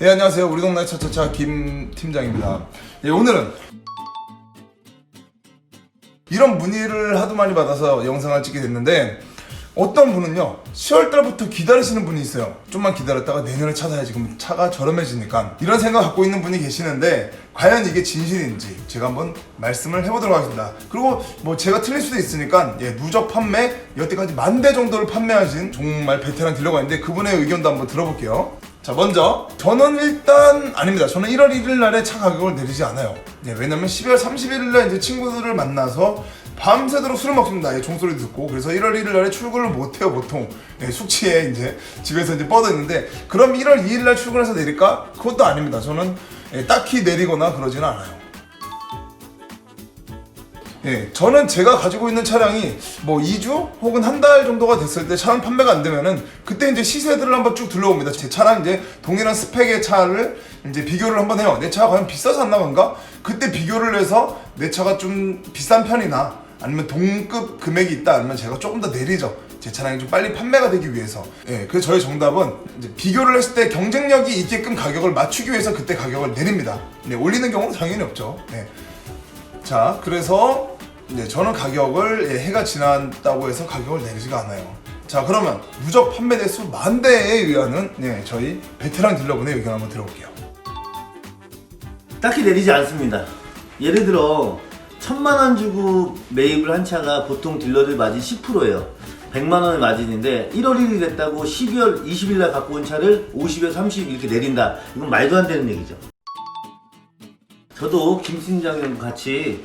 네, 안녕하세요. 우리 동네 차차차 김 팀장입니다. 네, 오늘은 이런 문의를 하도 많이 받아서 영상을 찍게 됐는데, 어떤 분은요 10월달부터 기다리시는 분이 있어요. 좀만 기다렸다가 내년에 찾아야지, 그럼 차가 저렴해지니까, 이런 생각 갖고 있는 분이 계시는데, 과연 이게 진실인지 제가 한번 말씀을 해보도록 하겠습니다. 그리고 뭐 제가 틀릴 수도 있으니까 누적 판매, 여태까지 10,000대 정도를 판매하신 정말 베테랑 딜러가 있는데, 그분의 의견도 한번 들어볼게요. 자, 먼저 저는 일단 아닙니다. 저는 1월 1일 날에 차 가격을 내리지 않아요. 왜냐면 12월 31일 날 이제 친구들을 만나서 밤새도록 술을 먹습니다. 종소리 듣고. 그래서 1월 1일 날에 출근을 못해요, 보통. 숙취에 이제 집에서 이제 뻗어 있는데, 그럼 1월 2일 날 출근해서 내릴까? 그것도 아닙니다. 저는 딱히 내리거나 그러지는 않아요. 저는 제가 가지고 있는 차량이 뭐 2주 혹은 한 달 정도가 됐을 때 차량 판매가 안 되면은, 그때 이제 시세들을 한번 쭉 둘러봅니다. 제 차랑 이제 동일한 스펙의 차를 이제 비교를 한번 해요. 내 차가 과연 비싸서 안 나간가? 그때 비교를 해서 내 차가 좀 비싼 편이나 아니면 동급 금액이 있다, 아니면 제가 조금 더 내리죠. 제 차량이 좀 빨리 판매가 되기 위해서. 그래서 저희 정답은 이제 비교를 했을 때 경쟁력이 있게끔 가격을 맞추기 위해서 그때 가격을 내립니다. 올리는 경우는 당연히 없죠. 자, 그래서 저는 가격을 해가 지났다고 해서 가격을 내리지가 않아요. 자, 그러면 누적 판매 대수 10,000대에 의하는 저희 베테랑 딜러분의 의견 한번 들어볼게요. 딱히 내리지 않습니다. 예를 들어 1,000만원 주고 매입을 한 차가 보통 딜러들 마진 10%예요. 100만원의 마진인데 1월 1일 됐다고 12월 20일 날 갖고 온 차를 50에서 30 이렇게 내린다. 이건 말도 안 되는 얘기죠. 저도 김 팀장님 같이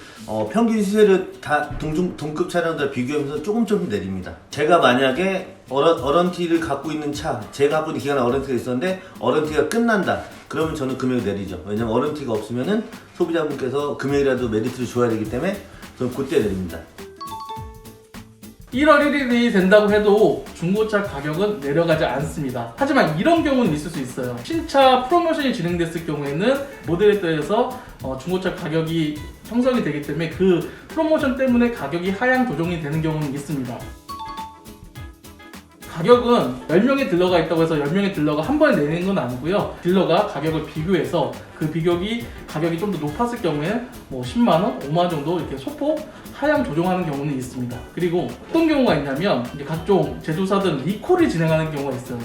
평균 시세를 다 동급 차량들 비교하면서 조금 내립니다. 제가 만약에 어런티를 갖고 있는 차, 제가 갖고 있는 기간에 어런티가 있었는데 어런티가 끝난다, 그러면 저는 금액을 내리죠. 왜냐면 어런티가 없으면은 소비자분께서 금액이라도 메리트를 줘야 되기 때문에 저는 그때 내립니다. 1월 1일이 된다고 해도 중고차 가격은 내려가지 않습니다. 하지만 이런 경우는 있을 수 있어요. 신차 프로모션이 진행됐을 경우에는 모델에 따라서 중고차 가격이 형성이 되기 때문에 그 프로모션 때문에 가격이 하향 조정이 되는 경우는 있습니다. 가격은 10명의 딜러가 있다고 해서 10명의 딜러가 한 번에 내는 건 아니고요. 딜러가 가격을 비교해서 그 가격이 좀 더 높았을 경우에 뭐 10만원, 5만원 정도 이렇게 소폭 하향 조정하는 경우는 있습니다. 그리고 어떤 경우가 있냐면, 이제 각종 제조사들은 리콜을 진행하는 경우가 있어요.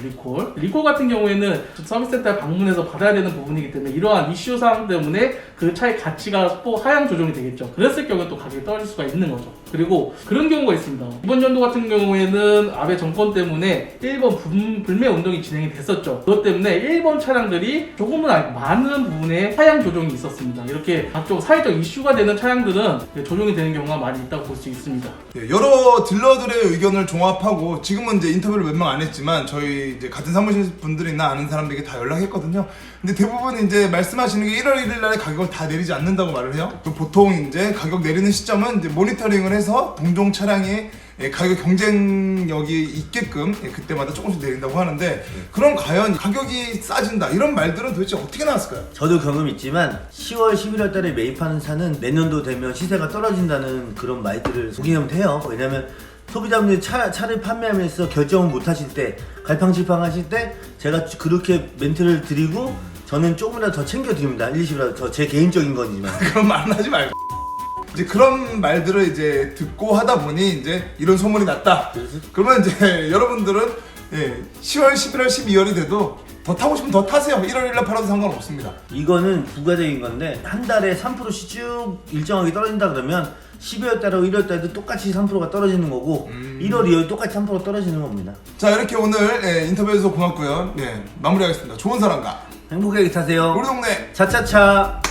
리콜 같은 경우에는 서비스센터에 방문해서 받아야 되는 부분이기 때문에 이러한 이슈 사항 때문에 그 차의 가치가 소폭 하향 조정이 되겠죠. 그랬을 경우에 또 가격이 떨어질 수가 있는 거죠. 그리고 그런 경우가 있습니다. 이번 연도 같은 경우에는 아베 정권 때문에 1번 불매 운동이 진행이 됐었죠. 그것 때문에 1번 차량들이 조금은 아니고 많은 부분에 하향 조정이 있었습니다. 이렇게 각종 사회적 이슈가 되는 차량들은 조정이 되는 경우가 많이 있다고 볼 수 있습니다. 여러 딜러들의 의견을 종합하고, 지금은 이제 인터뷰를 몇 명 안 했지만 저희 이제 같은 사무실 분들이나 아는 사람들에게 다 연락했거든요. 근데 대부분 이제 말씀하시는 게 1월 1일 날에 가격을 다 내리지 않는다고 말을 해요. 보통 이제 가격 내리는 시점은 이제 모니터링을 해서 동종 차량의 가격 경쟁력이 있게끔 그때마다 조금씩 내린다고 하는데, 그럼 과연 가격이 싸진다 이런 말들은 도대체 어떻게 나왔을까요? 저도 경험 있지만 10월 11월 달에 매입하는 차는 내년도 되면 시세가 떨어진다는 그런 말들을 공감해요. 왜냐면 소비자분들이 차를 판매하면서 결정을 못 하실 때, 갈팡질팡 하실 때 제가 그렇게 멘트를 드리고 저는 조금이라도 더 챙겨드립니다. 1,20이라도 제 개인적인 거지만. 그런 말은 하지 말고. 이제 그런 말들을 이제 듣고 하다 보니 이제 이런 소문이 났다. 그러면 이제 여러분들은 10월, 11월, 12월이 돼도 더 타고 싶으면 더 타세요. 1월 1일 팔아도 상관없습니다. 이거는 부가적인 건데, 한 달에 3%씩 쭉 일정하게 떨어진다 그러면 12월 달하고 1월 달도 똑같이 3%가 떨어지는 거고 1월, 2월 똑같이 3% 떨어지는 겁니다. 자, 이렇게 오늘 인터뷰해서 고맙고요. 마무리하겠습니다. 좋은 사람과 행복하게 타세요. 우리 동네 차차차.